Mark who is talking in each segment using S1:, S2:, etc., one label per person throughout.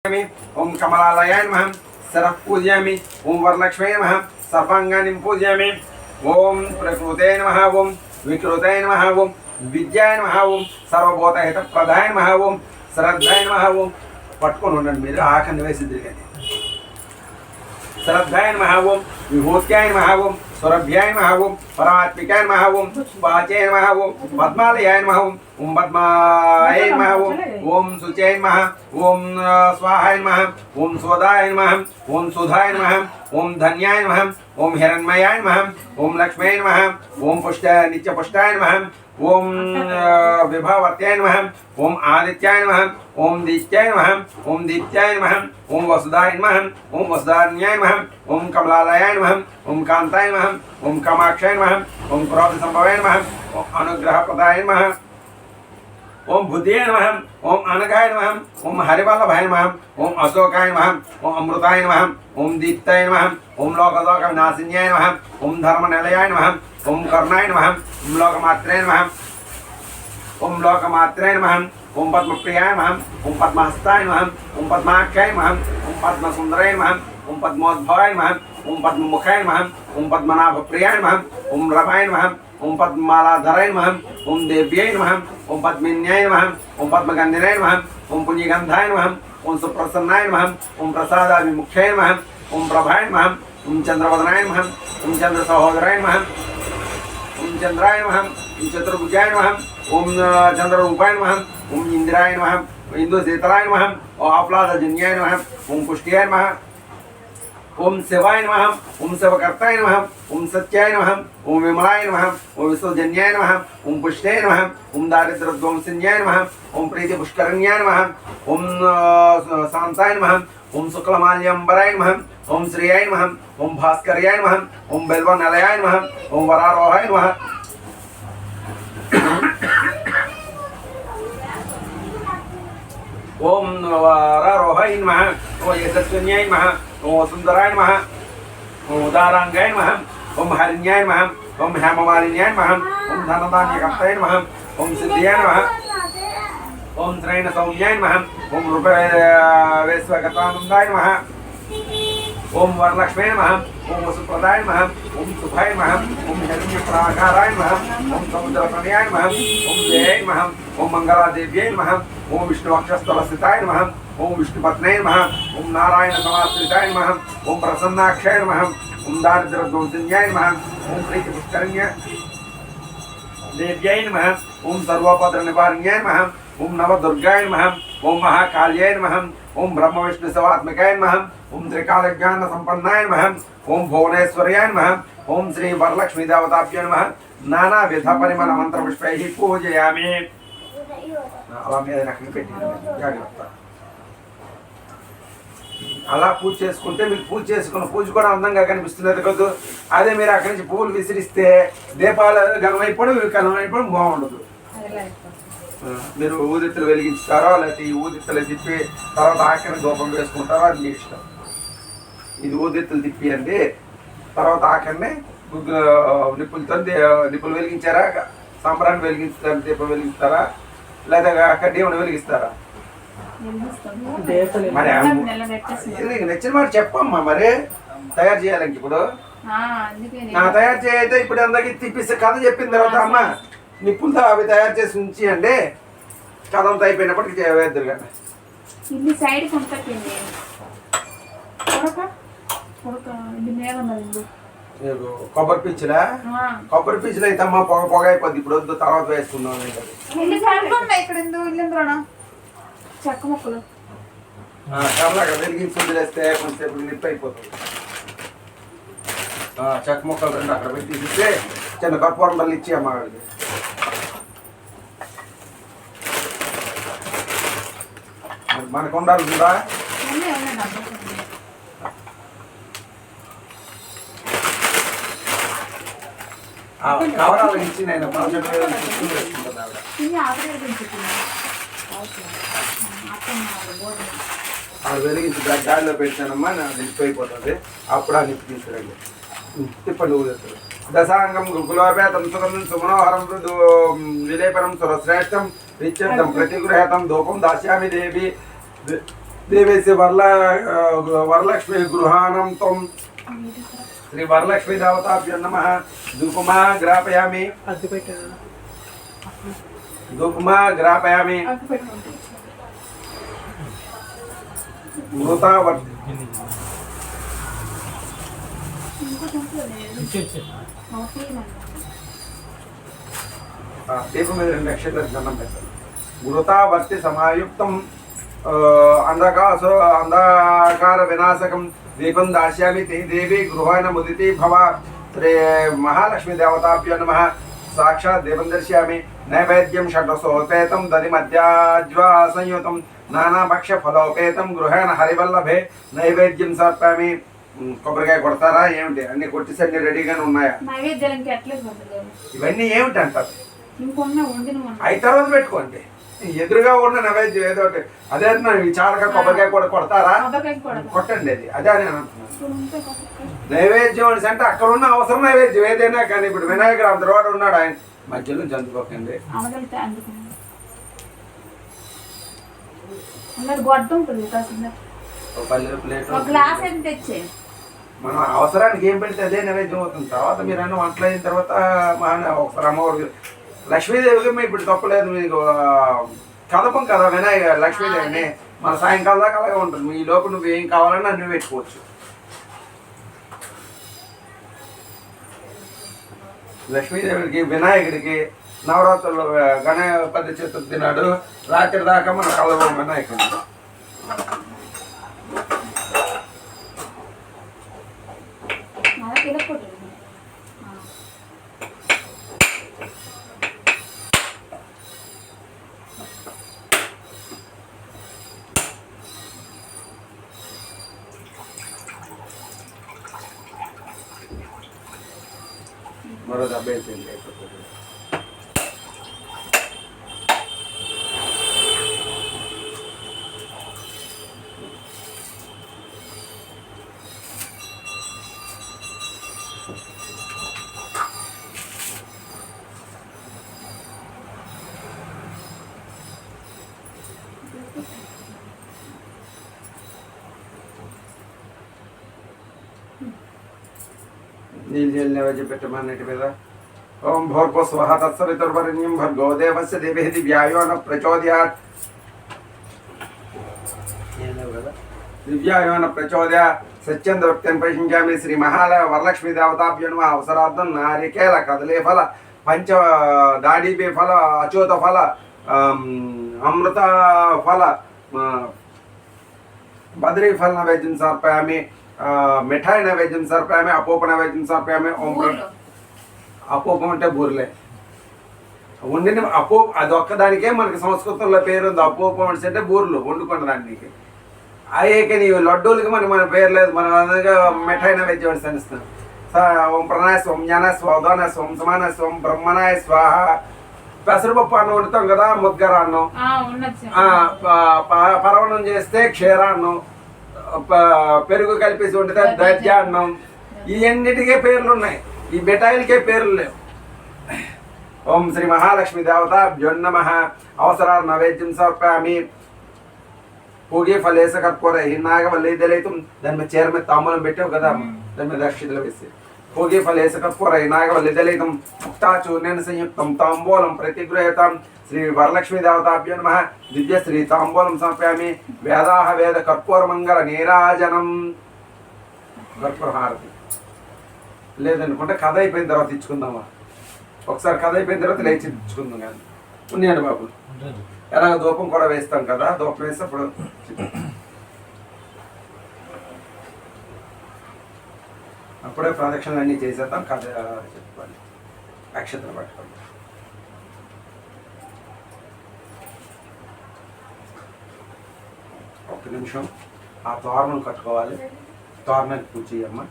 S1: ओम कमलालयाय नमः सरः पूजयामि ओम वरलक्ष्मी नमः सर्वांगानि पूजयामि ओम प्रकृते नमः ओम विकृते नमः ओम विद्याय नमः ओम सर्वभूतहितप्रदाय नमः ओम श्रद्धाय नमः ओम पట్టుకొని ఉండండి మీరు ఆఖండి వేసి తిరగండి श्रद्धाय नमः ओम विभूत्याय नमः ओम सुरभ्याय नमः ओम परात्मिकाय नमः ओम वाचाय नमः ओम पद्मालयाय नमः ओम पद्माय नमः ओम शुचाय नमः ओम स्वाहाय नमः ओम स्वदाय नमः ओम सुधाय नमः ओम धन्याय नमः ओम हिरण्मयाय नमः ओम लक्ष्म्याय नमः ओम नित्यपुष्टाय नमः ओम विभावर्त्याय नमः ओम आदित्याय नमः ओम दित्याय नमः ओम दीप्त्याय नमः ओम वसुधाय नमः ओम वसुधान्याय नमः ओम कमलालयाय नमः ओम कांताय नमः ओम कामाक्षाय नमः ओम क्रोधसंभवाय नमः ओम अनुग्रहप्रदाय नमः ओम बुद्धिये नमः ओम अनघाय नमः ओम हरिवल्लभाय नमः ओम अशोकाय नमः ओम अमृताय नमः ओम दीप्ताय नमः ओम लोकविनाशिन्याय नमः ओम धर्मनिलयाय नमः ओम कर्णाय नमः ओम लोकमात्रे नमः ओम लोकमात्रे नमः ओम पद्मप्रियाय नमः ओम पद्महस्ताय नमः ओम पद्माक्षाय नमः ओम पद्मसुंदराय नमः ओम पद्मोद्भवाय नमः ओम पद्ममुखाय नमः ओम पद्मनाभप्रियाय नमः ओम रमाय नमः ओम पद्ममालाधराय नमः ओम देव्यै नमः ओम पद्मिन्याय नमः ओम पद्मगन्धिनाय नमः ओम पुण्यगन्धाय नमः ओम सुप्रसन्नाय नमः ओम प्रसादाभिमुख्याय नमः ओम प्रभाय नमः ओम चंद्रवदनाय नमः ओम चंद्रसहोदराय नमः ओम चंद्राय नमः ओम चतुर्भुजाय नमः ओम चंद्ररूपाय नमः ओम इंद्राय नमः इंदुशीतलाय नमः ओम आह्लादजन्याय नमः ओम पुष्ट्याय नमः ओम शिवाय नमः ओम शिवकर्ताय नमः ओम सत्याय नमः ओम विमलाय नमः ओम विश्वजन्याय नमः ओम पुष्टाय नमः ओम दारिद्र्यध्वंसन्याय नमः ओम प्रीतिपुष्करण्याय नमः ओम शांताय नमः ओम शुक्लमाल्यंबराय नमः ओम श्रेयाय नमः ओम भास्कर्याय नमः ओम बेल्वनिलयाय नमः ओम वरारोहाय नमः ओम वरारोहाय नमः ओम यशस्विन्याय नमः ओम वसुंधराय नमः ओम उदारांगाय नमः ओम हरिण्याय नमः ओम हेममालिन्याय नमः ओम धनधान्यकर्ताय नमः ओम सिद्धियाय नमः ओम श्रेण सौम्याय नमः ओम रूपवेश्वगतानंदाय नमः ओम वरलक्ष्मी नमः ओम वसुप्रदाय नमः ओम शुभाय नमः ओम हिरण्यप्राकाराय नमः ओम समुद्रप्रणयाय नमः ओम जयाय नमः ओम मंगलादेव्यै नमः ओम विष्णुवक्षस्थलस्थिताय नमः ओम विष्णुपत्न्यै नमः ओम नारायण समाश्रिताय नमः ओम प्रसन्नाक्षाय नमः ओम दारिद्र्यध्वंसन्याय नमः ओम प्रीतिपुष्करण्य देव्यै नमः ओम सर्वोपद्रवनिवारण्याय नमः ओम नवदुर्गाय नमः ओम महाकाल्याय नमः ओम ब्रह्मविष्णुशिवात्मकाय नमः ओम त्रिकालज्ञानसम्पन्नाय नमः ओम भुवनेश्वर्याय नमः ओम श्री वरलक्ष्मी देवताभ्यो नमः नानाविध परिमल मंत्रपुष्पैः पूजयामि అలా మీద నాకు పెట్టిన జాగ్రత్త అలా పూజ చేసుకుంటే మీకు పూజ చేసుకున్న పూజ కూడా అందంగా కనిపిస్తున్నది కదా. అదే మీరు అక్కడి నుంచి పువ్వులు విసిరిస్తే దీపాలు ఘనమైపోవడం ఇవి ఘనమైపోవడం బాగుండదు. మీరు ఊదిత్తులు వెలిగించుతారో లేకపోతే ఈ ఊదిత్తులు తిప్పి తర్వాత ఆఖరిని దూపం వేసుకుంటారో అది మీ ఇష్టం. ఇది ఊదిత్తులు తిప్పి అండి తర్వాత ఆఖరిని నిప్పులు వెలిగించారా సాంబ్రాన్ని వెలిగిస్తారా దీపం వెలిగిస్తారా లేదా కడ్డీమని వెలిగిస్తారా మరి నచ్చిన మాట చెప్పమ్మా. మరి తయారు చేయాలంటే ఇప్పుడు తయారు చేయైతే ఇప్పుడు అందరికి తిప్పిస్తే కథ చెప్పిన తర్వాత అమ్మ నిప్పులతో అవి తయారు చేసి ఉంచి అండి కథ అంతా అయిపోయినప్పటికీ వేద్దరు కానీ కొబ్బరి పీచులా కొబ్బరి పీచులు అయితే అమ్మ పొగ పొగ అయిపోద్ది. ఇప్పుడు వద్దు తర్వాత వేసుకుందాం.
S2: చెక్క ముక్కలు
S1: కర్లాగా వెలిగించి వదిలేస్తే కొంచెంసేపు నిప్పు అయిపోతుంది. చెక్క ముక్కలు రెండు అక్కడ పెట్టి ఇస్తే చిన్న కర్పూరం బల్లి ఇచ్చి అమ్మ వాడికి మనకు ఉండాలి ఉందా కవరాలు ఇచ్చి నేను ఆవిడ వెలిగించి గాడిలో పెట్టానమ్మా నాకు నిలిపోయిపోతుంది. అప్పుడు ఆ నిప్పు తీసుకురండి తిప్పండి ఊదేస్తారు. దశాంగం గులోపేతం సుగంధం సుమనోహరం విలేపనం సురశ్రేష్టం నిత్యర్థం ప్రతిగృహతం ధూపం దాస్యామి దేవి देवेस्य वरलक्ष्मी गृहाणं त्वं श्री वरलक्ष्मी देवताभ्यो नमः धूपमा ग्रापयामि धूपमा ग्रापयामि मृतावर्ति దీపం మీద 2 అక్షతలు దండం పెట్టాలి మృతావర్తి సమాయుక్తం అంధకార వినాశకం దీపం దాస్యామి తే దేవి గృహాణ ముదితి భవ శ్రీ మహాలక్ష్మి దేవతాభ్యో నమః సాక్షాత్ దీపం దర్శయామి నైవేద్యం షడ్రసోపేతం దది మధ్యాజ్వా సంయుతం నానాభక్ష ఫలోపేతం గృహాణ హరివల్లభే నైవేద్యం సమర్పయామి కొబ్బరికాయ కొడతారా ఏమిటి అన్ని కొట్టేసి అన్ని రెడీగానే ఉన్నాయా ఇవన్నీ ఏమిటి అంటారు అవి తర్వాత పెట్టుకోండి ఎదురుగా ఉన్న నైవేద్యం ఏదో ఒకటి అదే ఈ చాలక కొబ్బరికాయ కూడా కొడతారా కొట్టండి అది అదే నేను అంటున్నాను నైవేద్యం అనేసి అంటే అక్కడ ఉన్న అవసరం నైవేద్యం ఏదైనా కానీ ఇప్పుడు వినాయకుడు అంత రోడ్డు ఉన్నాడు ఆయన మధ్యలో చందుకోకండి మనం అవసరానికి ఏం పెడితే అదే నైవేద్యం అవుతుంది తర్వాత మీరు అన్న వంటలు అయిన తర్వాత ఒకసారి అమ్మవారికి లక్ష్మీదేవికి ఇప్పుడు తప్పలేదు మీకు కదపం కదా వినాయక లక్ష్మీదేవిని మన సాయంకాలం దాకా అలాగే ఉంటుంది ఈ లోపు నువ్వు ఏం కావాలన్నా నువ్వు పెట్టుకోవచ్చు లక్ష్మీదేవికి వినాయకుడికి నవరాత్రులు గణపతి చతుర్థి నాడు రాత్రి దాకా మన కలవం వినాయకుడి మరో 70 సెంట్లు అయిపోతుంది నీళ్ళు నైవేద్యం పెట్టమన్నటి మీద ఓం భోర్భో స్వహ తత్సవితుర్వరేణ్యం భర్గో దేవస్య దేవేహి దివ్యాయో న ప్రచోదయాత్ దివ్యాయో న ప్రచోదయాత్ సత్యందవక్త్యం ప్రశంసామి శ్రీ వరలక్ష్మీ దేవతాభ్యో నమః అవసరార్థం నారికేల కదలే ఫల పంచ దాడిబే ఫల అచోత ఫల అమృత ఫల బద్రీ ఫల నైవేద్యం సమర్పయామి మిఠాయి నైవేద్యం సమర్పయామి అపోప నైవేద్యం సమర్పయామి ఓం అపోపం అంటే బూర్లే వండిన అది ఒక్కదానికే మనకి సంస్కృతంలో పేరు ఉంది అపోపం అంటే బూర్లు వండుకున్న దానికి అయ్యేకి నీవు లడ్డూలకి మన పేరు లేదు మనం అందుగా మిఠాయి నైవేద్యం సనిస్తాం ఓం ప్రణాయ స్వం జ్ఞాన స్వోదాన స్వం సమాన స్వం బ్రహ్మణాయ స్వాహ పెసరపప్పు అన్నం వండుతాం కదా ముద్గర అన్నం పరవణం చేస్తే క్షీరాన్నం పెరుగు కలిపేసి వండితే దర్జాన్నం ఇవన్నిటికే పేర్లు ఉన్నాయి ఈ మిఠాయిలకే పేర్లు లేవు ఓం శ్రీ మహాలక్ష్మి దేవతాభ్యో నమః అవసరాలు నైవేద్యం సమర్పయామి పూగే ఫలేస కర్పూర హిన్నాగవల్లి దళయితం దాని మీద చీర మీద తాంబూలం పెట్టావు కదా దాని మీద అక్షతలు వేసి పూగే ఫలేస కర్పూర హిన్నాగవల్లి దళయితం ముక్తాచూర్ణేన సంయుక్తం తాంబూలం ప్రతిగృహ్యతాం శ్రీ వరలక్ష్మీ దేవతాభ్యో నమః దివ్య శ్రీ తాంబూలం సమర్పయామి వేదాహ వేద కర్పూర మంగళ నీరాజనం కర్పూర హారతి లేదనుకుంటే కథ అయిపోయిన తర్వాత ఇచ్చుకుందామా ఒకసారి కథ అయిపోయిన తర్వాత లేచి ఇచ్చుకుందాం కానీ ఉన్నాయండి బాబు ఎలాగ ధూపం కూడా వేస్తాం కదా ధూపం వేస్తే అప్పుడు అప్పుడే ప్రదక్షిణలు అన్నీ చేసేద్దాం కథ చెప్పుకోండి అక్షతలు పట్టుకోండి ఒక్క నిమిషం ఆ తోరణం కట్టుకోవాలి తోరణానికి పూజ చేయమ్మా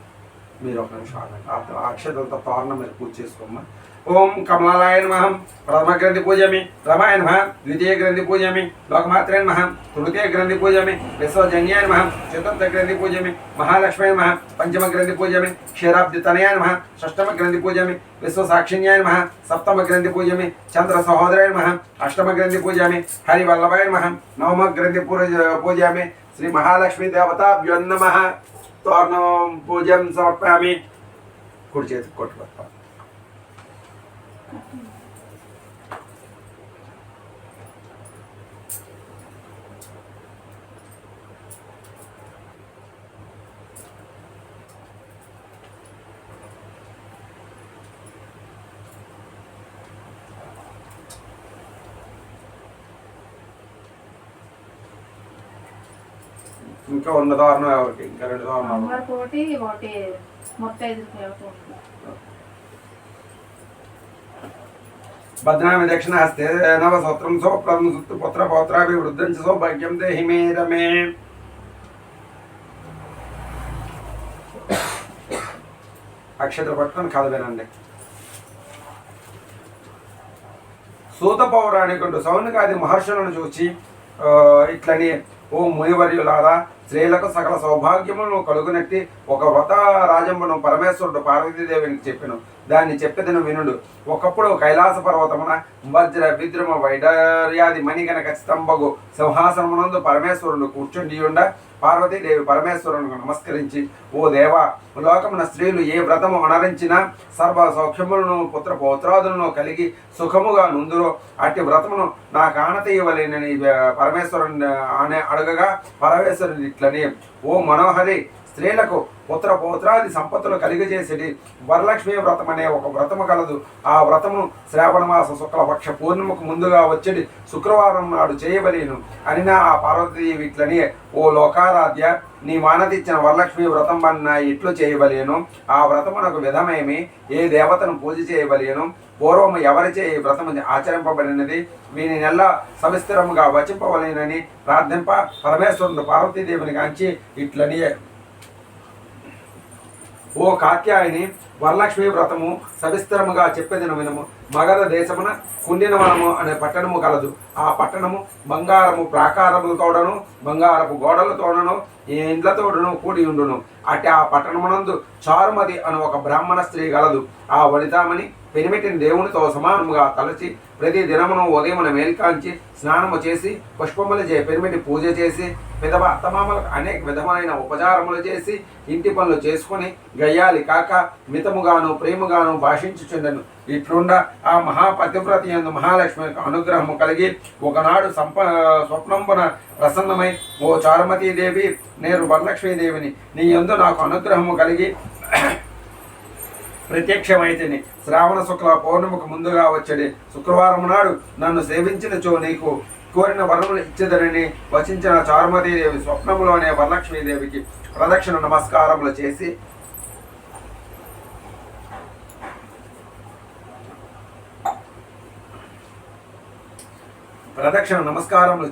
S1: మీరు ఒక నిమిషం ఆగండి అక్షతలతో తోరణం మీద పూజ చేసుకోమ్మా ఓం కమలాయ నమః ప్రథమ గ్రంథి పూజామి రమాయ నమః ద్వితీయ గ్రంథి పూజామి లోకమాత్రే నమః తృతీయ గ్రంథి పూజామి విశ్వజన్యాయ నమః చతుర్థ గ్రంథి పూజామి మహాలక్ష్మీ నమః పంచమ గ్రంథి పూజామి క్షీరాబ్ది తనయాయ నమః షష్టమ గ్రంథి పూజామి విశ్వసాక్షిణ్యాయ నమః సప్తమ గ్రంథి పూజామి చంద్ర సహోదరాయ నమః అష్టమ గ్రంథి పూజామి హరివల్లభాయ నమః నవమ గ్రంథి పూజామి శ్రీ మహాలక్ష్మీ దేవతాభ్యో నమః. తోరణం పూజం సమర్పయామి. కుడి చేతికి కొట్టు పెట్టాలి. ఇంకా ఉన్న దారుణం ఎవరికి? ఇంకా 2 దారుణాలు.
S2: అమ్మవారికి ఒకటి ఒకటి మొత్తైదుకి ఒకటి.
S1: భద్రామి దక్షిణహస్తే నవసూత్రం సోప్లం సుత్పుత్ర పౌత్రాభివృద్ధం చ సౌభాగ్యం దేహి మే రమే. అక్షతలు పట్టుకొని కథ వినండి. సూత పౌరాణికుడు సౌనకాది మహర్షులను చూచి ఇట్లని, ఓ మునివర్యులారా, స్త్రీలకు సకల సౌభాగ్యములను కలుగునట్టి ఒక వ్రత రాజంబను పరమేశ్వరుడు పార్వతీదేవికి చెప్పెను. దాన్ని చెప్పెదను వినుడు. ఒకప్పుడు కైలాస పర్వతమున వజ్ర విద్రుమ వైడర్యాది మణిగణ ఖచ్చితంబగు సింహాసనమునందు పరమేశ్వరుడు కూర్చుండియుండ పార్వతీదేవి పరమేశ్వరునికి నమస్కరించి, ఓ దేవా, లోకమున స్త్రీలు ఏ వ్రతము అనరించినా సర్వ సౌఖ్యములను పుత్ర పౌత్రాదులను కలిగి సుఖముగా నుందురో అట్టి వ్రతమును నా కానతీయవలేనని పరమేశ్వరుని అడగగా పరమేశ్వరుని ఇట్లని, ఓ మనోహరి, స్త్రీలకు పుత్ర పౌత్రాది సంపత్తులు కలిగజేసేది వరలక్ష్మీ వ్రతం అనే ఒక వ్రతము కలదు. ఆ వ్రతమును శ్రావణ మాస శుక్లపక్ష పూర్ణిమకు ముందుగా వచ్చేది శుక్రవారం నాడు చేయవలేను అని ఆ పార్వతీదేవి ఇట్లని, ఓ లోకారాధ్య, నీ మానతిచ్చిన వరలక్ష్మీ వ్రతం అన్న ఇట్లు చేయవలేను. ఆ వ్రతమునకు విధమేమి, ఏ దేవతను పూజ చేయవలేను, పూర్వము ఎవరిచే ఈ వ్రతము ఆచరింపబడినది, వీనినెల్లా సవిస్తరముగా వచింపవలేనని ప్రార్థింప పరమేశ్వరుడు పార్వతీదేవిని కాంచి ఇట్లని, ఓ కాత్యాయని, వరలక్ష్మీ వ్రతము సవిస్తరముగా చెప్పేదిన వినము. మగధ దేశమున కుండినవనము అనే పట్టణము కలదు. ఆ పట్టణము బంగారము ప్రాకారములతోడను బంగారపు గోడలతోడను ఇండ్లతోడను కూడి ఉండును. అట్టి ఆ పట్టణమునందు చారుమతి అను ఒక బ్రాహ్మణ స్త్రీ గలదు. ఆ వనితామని పెనిమిటిని దేవునితో సమానముగా తలచి ప్రతి దినమును ఉదయమున మేల్కాంచి స్నానము చేసి పుష్పములు పెనిమిటి పూజ చేసి పిదవ అత్తమామలకు అనేక విధమైన ఉపచారములు చేసి ఇంటి పనులు చేసుకుని గయ్యాలి కాక మితముగాను ప్రేమగాను భాషించుచుండెను. ఇట్లుండ ఆ మహాపతివ్రత యందు మహాలక్ష్మి అనుగ్రహము కలిగి ఒకనాడు స్వప్నంబున ప్రసన్నమై, ఓ చారుమతీదేవి, నేను వరలక్ష్మీదేవిని, నీ యందు నాకు అనుగ్రహము కలిగి ప్రత్యక్షమైతిని. శ్రావణ శుక్ల పౌర్ణమికి ముందుగా వచ్చడి శుక్రవారం నాడు నన్ను సేవించినచో నీకు కోరిన వరములు ఇచ్చేదనని వచించిన చారుమతీదేవి స్వప్నములోనే వరలక్ష్మీదేవికి ప్రదక్షిణ నమస్కారములు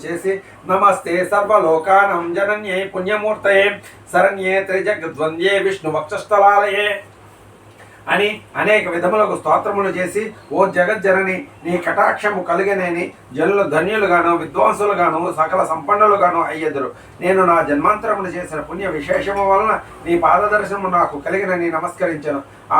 S1: చేసి నమస్తే సర్వలోకానం జనన్యే పుణ్యమూర్తయే శరణ్యే త్రిజగద్వంద్యే విష్ణు వక్షస్థలాలయే అని అనేక విధములకు స్తోత్రములు చేసి, ఓ జగజ్జనని, నీ కటాక్షము కలిగనేని జనులు ధన్యులుగాను విద్వాంసులుగాను సకల సంపన్నులుగాను అయ్యెదురు. నేను నా జన్మాంతరమును చేసిన పుణ్య విశేషము వలన నీ పాదదర్శనము నాకు కలిగినని నమస్కరించను. ఆ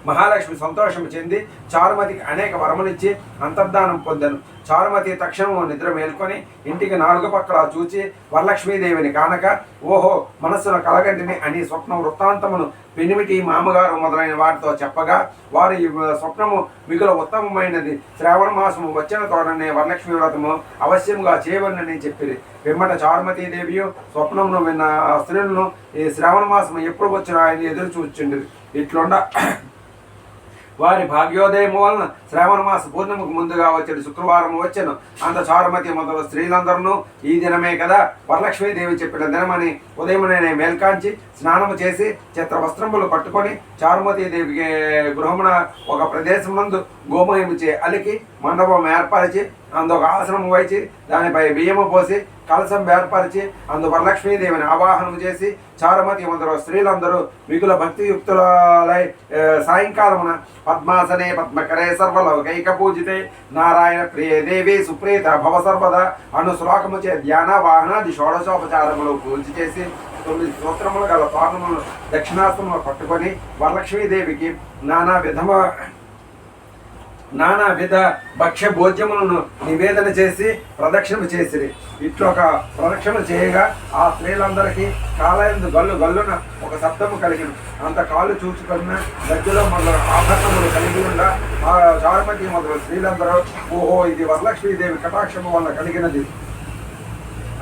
S1: మహాలక్ష్మి సంతోషము చెంది చారుమతికి అనేక వరములిచ్చి అంతర్ధానం పొందెను. చారుమతి తక్షణము నిద్ర మేల్కొని ఇంటికి 4 పక్కల చూచి వరలక్ష్మీదేవిని కానక, ఓహో, మనస్సును కలగంటిని అని స్వప్న వృత్తాంతమును పెనిమిటి మామగారు మొదలైన వారితో చెప్పగా, వారు ఈ స్వప్నము మిగుల ఉత్తమమైనది, శ్రావణ మాసము వచ్చిన తోడనే వరలక్ష్మీ వ్రతము అవశ్యముగా చేయవలనని చెప్పిరి. పిమ్మట చారుమతీదేవియు స్వప్నమును విన్న స్త్రీలను ఈ శ్రావణ మాసము ఎప్పుడు వచ్చినా ఆయన ఎదురు చూచుండిరి. ఇట్లుండ వారి భాగ్యోదయము వలన శ్రావణ మాస పూర్ణిమకు ముందుగా వచ్చేది శుక్రవారం వచ్చెను. అంత చారుమతి మొదలు స్త్రీలందరూ ఈ దినమే కదా వరలక్ష్మీదేవి చెప్పిన దినమని ఉదయమునే మేల్కాంచి స్నానము చేసి చిత్ర వస్త్రములు కట్టుకొని చారుమతీదేవికి గృహమున ఒక ప్రదేశం నందు గోమయముచే అలికి మండపం ఏర్పరిచి అందుకు ఆసనము వైచి దానిపై బియ్యము పోసి కలసం ఏర్పరిచి అందు వరలక్ష్మీదేవిని ఆవాహనము చేసి చారుమతి మొదలు స్త్రీలందరూ మిగుల భక్తియుక్తులై సాయంకాలమున పద్మాసనే పద్మకరే సర్వలౌకైక పూజితే నారాయణ ప్రియ దేవి సుప్రీత భవ సర్వద అను శ్లోకము చే ధ్యాన వాహనాది షోడశోపచారములు పూజ చేసి 9 స్తోత్రములు గల తోరణములను దక్షిణాస్తములు పట్టుకొని వరలక్ష్మీదేవికి నానా విధమ నానావిధ భక్ష్య భోజ్యములను నివేదన చేసి ప్రదక్షిణ చేసిరి. ఇట్లా ఒక ప్రదక్షిణ చేయగా ఆ స్త్రీలందరికీ కాలయందు గల్లు గల్లున ఒక శబ్దము కలిగిన అంత కాళ్ళు చూచుకున్న దగ్గరలో మొదలు ఆభరణములు కలిగి ఉన్న ఆ చారుమతి మొదలు స్త్రీలందరూ ఓహో ఇది వరలక్ష్మీదేవి కటాక్షము వల్ల కలిగినది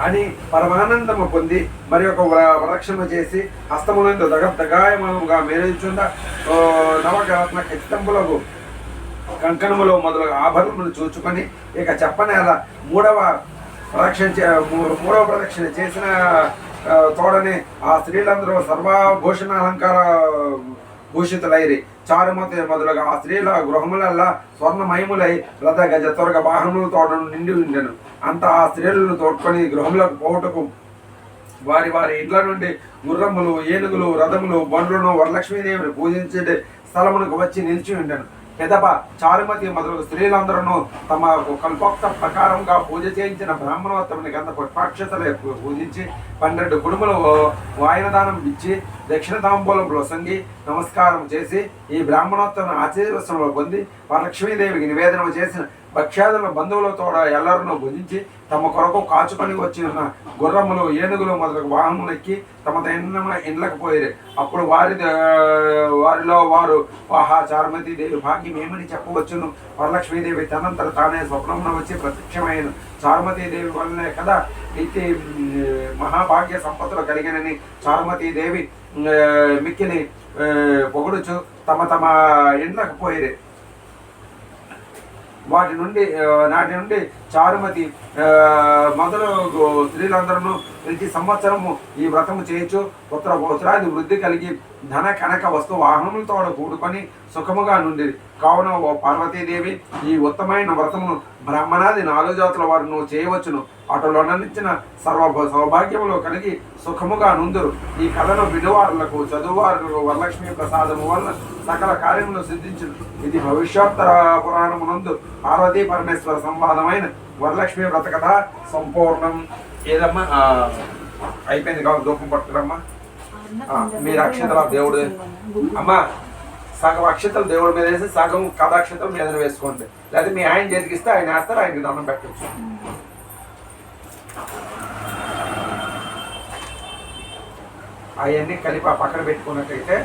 S1: అని పరమానందము పొంది మరి ఒక ప్రదక్షిణ చేసి హస్తములందు దగాయముగా మేలుచున్న నవరత్న ఖచ్చితంబులకు కంకణములో మొదలు ఆభరణములు చూచుకొని ఇక చెప్పనేల మూడవ ప్రదక్షిణ చేసిన తోడనే ఆ స్త్రీలందరూ సర్వభూషణ అలంకార భూషితులైరి. చారుమతి మొదలుగా ఆ స్త్రీల గృహములల్లా స్వర్ణమయములై రథ గజ త్వరగ వాహనములు తోడను నిండి ఉండెను. అంత ఆ స్త్రీలను తోడ్కొని గృహములకు పోవుటకు వారి వారి ఇండ్ల నుండి గుర్రములు ఏనుగులు రథములు బండ్లను వరలక్ష్మీదేవిని పూజించే స్థలమునకు వచ్చి నిలిచి ఉండెను. పెదప చారుమతి మొదలు స్త్రీలందరూ తమ కల్పోక్త ప్రకారంగా పూజ చేయించిన బ్రాహ్మణోత్తముని గంధ పుష్పాక్షతలు పూజించి 12 కుడుములు వాయనదానం ఇచ్చి దక్షిణ తాంబూలంలో సంగి నమస్కారం చేసి ఈ బ్రాహ్మణోత్తముని ఆశీర్వచనంలో పొంది వరలక్ష్మీదేవికి నివేదన చేసిన భక్ష్యాదుల బంధువులతో ఎల్లరూ భుజించి తమ కొరకు కాచుకొని వచ్చి ఉన్న గుర్రములు ఏనుగులు మొదలగు వాహనములు ఎక్కి తమ ఇండ్లకు పోయి అప్పుడు వారిలో వారు ఆహా చారుమతి దేవి భాగ్యం ఏమని చెప్పవచ్చును. వరలక్ష్మీదేవి తనంతట తానే స్వప్నమున వచ్చి ప్రత్యక్షమైన చారుమతీదేవి వల్లనే కదా ఇట్టి మహాభాగ్య సంపత్తులు కలిగినని చారుమతీదేవి మిక్కిలి పొగుడుచు తమ తమ ఇండ్లకు పోయిరే. నాటి నుండి చారుమతి మొదలు స్త్రీలందరూ ప్రతి సంవత్సరము ఈ వ్రతము చేయొచ్చు పుత్రాది వృద్ధి కలిగి ధన కనక వస్తు వాహనములతో కూడుకొని సుఖముగా నుండి. కావున ఓ పార్వతీదేవి ఈ ఉత్తమైన వ్రతమును బ్రాహ్మణాది 4 జాతుల వారు నువ్వు చేయవచ్చును. అటులోనిచ్చిన సౌభాగ్యములు కలిగి సుఖముగా నుందురు. ఈ కథను వినువారులకు చదువువారులకు వరలక్ష్మీ ప్రసాదము వల్ల సకల కార్యములు సిద్ధించును. ఇది భవిష్యోత్తర పురాణమునందు పార్వతీ పరమేశ్వర సంవాదమైన వరలక్ష్మీ వ్రత కథ సంపూర్ణం. ఏదమ్మా అయిపోయింది కాదు దూపం పట్టుకురమ్మా. మీరు అక్షతల దేవుడు అమ్మా సగం అక్షతలు దేవుడి మీద వేసి సగం కథాక్షతలు మీద వేసుకోండి. లేదా మీ ఆయన చేతికిస్తే ఆయన వేస్తారు, ఆయనకి దండం పెట్టచ్చు. అవన్నీ కలిపి ఆ పక్కన పెట్టుకున్నట్టయితే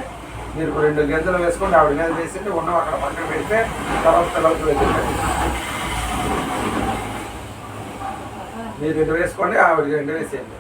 S1: మీరు 2 గంజలు వేసుకోండి, ఆవిడ మీద వేసి ఉన్నవి అక్కడ పక్కన పెడితే తర్వాత పిల్లలకి వెళ్తుంది. మీరు 2 వేసుకోండి, ఆవిడ 2 వేసేయండి.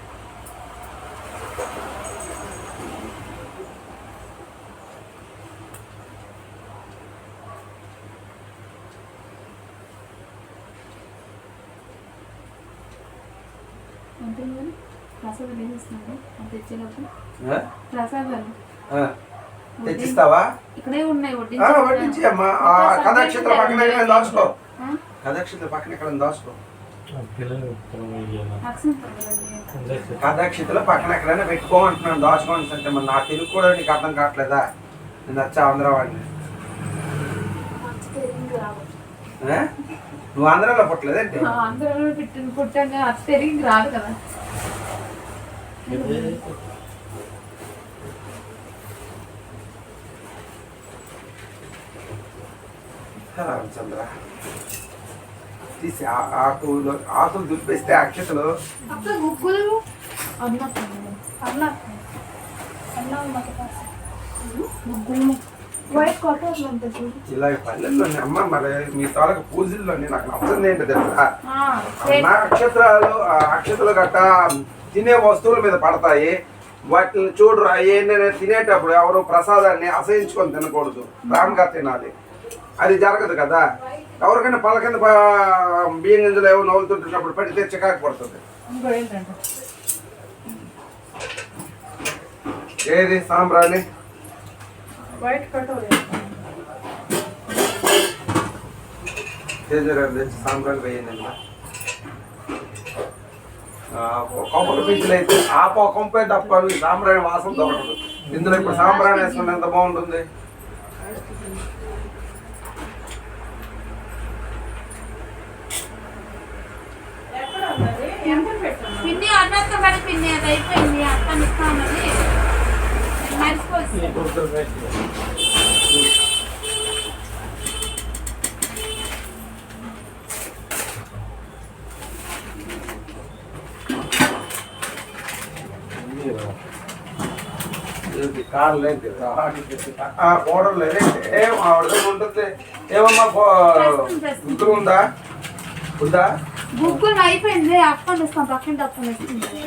S1: తెచ్చిస్తావా?
S2: ఇక్కడే ఉన్నాయి
S1: వడ్డించి అమ్మా. కథాక్షేత్ర పక్కన దాచుకో, కథాక్షేత్ర పక్కన ఎక్కడ దాచుకో. కథాక్షేత్రలో పక్కన ఎక్కడైనా పెట్టుకో అంటున్నాను, దాచుకోండి అంటే. మరి నా తెలుగు కూడా నీకు అర్థం కావట్లేదా? నేను వచ్చా ఆంధ్ర వాడిని. నువ్వు ఆంధ్రాలో పుట్టలేదంటే?
S2: ఆంధ్రాలో పుట్టాక అది తిరిగి రాదు కదా.
S1: రామచంద్ర తీసి ఆకులు దులిపేస్తే అక్షతలు ఇలా పల్లెల్లోనే అమ్మ. మరి మీ తాలూకు పూజల్లోనే నాకు నచ్చింది ఏంటి తెలుసా? అక్షతలు గట్ట తినే వస్తువుల మీద పడతాయి. వాటిని చూడు ఏంటంటే తినేటప్పుడు ఎవరు ప్రసాదాన్ని అసహించుకొని తినకూడదు, రామ్గా తినాలి. అది జరగదు కదా. ఎవరికైనా పళ్ళ కింద బియ్యం గింజలు ఏవో నవ్వుతుంటున్నప్పుడు పడితే చికాకు పడుతుంది. ఏది సాంబ్రాణి సాంబ్రాణి వేయండి. కొబ్బరి పీచులు అయితే ఆ కొంపే తప్ప సాంబ్రాణి వాసన దొరకదు. ఇందులో ఇప్పుడు సాంబ్రాణి వేసుకుంటే ఎంత బాగుంటుంది.
S2: పిన్ని అన్నంత పడి పిన్ని అది అయిపోయింది. అత్త ఇస్తామని మర్చిపోవచ్చు.
S1: కారు లేదు పౌడర్ లేదు ఏం ఆవిడ ఉంటుంది ఏమమ్మా గుర్తు ఉందా
S2: బుక్కులు అయిపోయింది అప్పని ఇస్తాం పక్కన తప్పని ఇస్తుంది